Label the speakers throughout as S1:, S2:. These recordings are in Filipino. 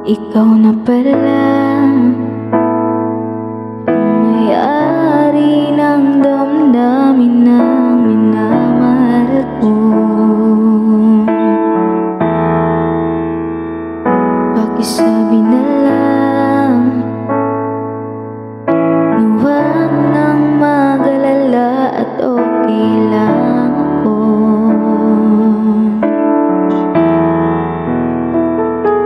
S1: Ikaw na pala ang may-ari ng damdamin na minamahal ko. Pakisabi na lang na huwag nang mag-alala at okay lang ako.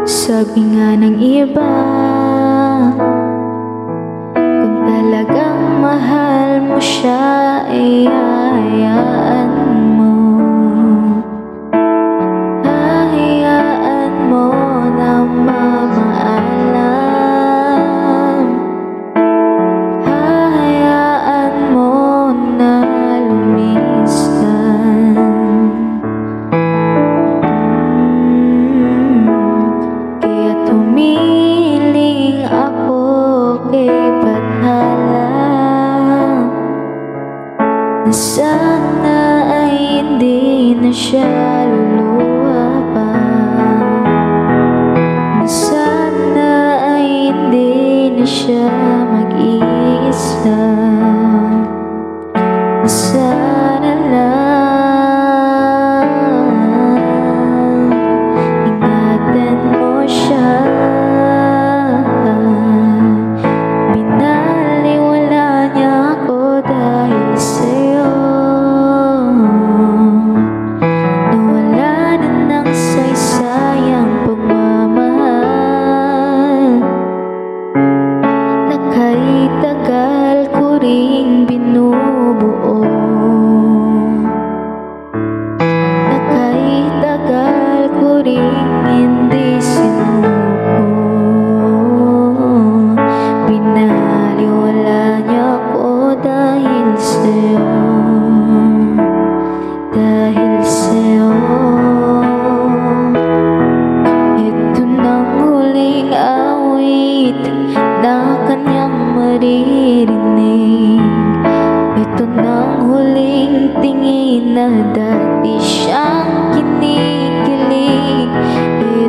S1: Sabi nga ng iba, kung talagang mahal mo siya, ay hayaan mo. Hayaan mo na mamaalam. Hayaan mo na lumisan. Kaya tumiling ako kay Bathala na sana ay hindi na siya luluha pa. Na sana ay hindi na siya mag-iisa. Na sana lang ingatan mo siya. Binaliwala niya ako dahil sa'yo. Nawala na ng saysayang pagmamahal na kahit tagal ko ring binubuo. Na kahit tagal ko ring hindi sinuko. Binaliwala niya ako dahil sa'yo. Dahil sa'yo. Ito nang huling awit na kanyang maririnig. Ito nang huling tingin na dati siyang kinikilig.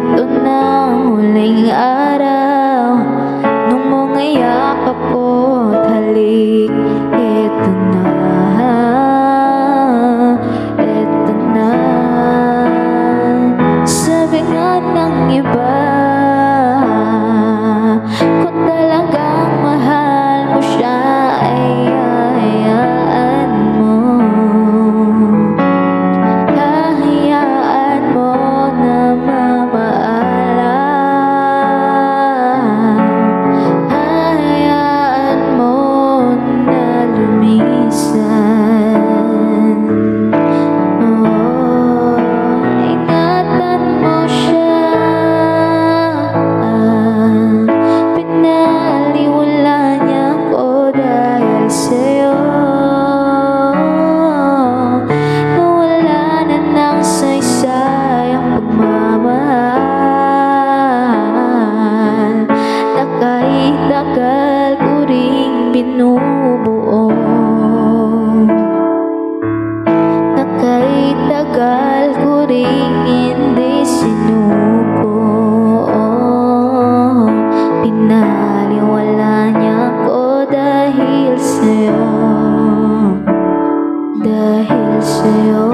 S1: Ito nang huling araw nung mga yakap ko't halik. Ito na. Ito na. Sabi nga ng iba, kung talagang mahal mo siya, ay hayaan mo. Hayaan mo na mamaalam. Hayaan mo na lumisan. Oh, ingatan mo siya. Pinaliwala niya ako dahil sa'yo. Nawala na ng saysayang pagmamahal na kahit tagal ko ring binubuo. Na kahit tagal ko ring hindi sinuko. Pinaliwala niya ako dahil sa'yo. Dahil sa'yo.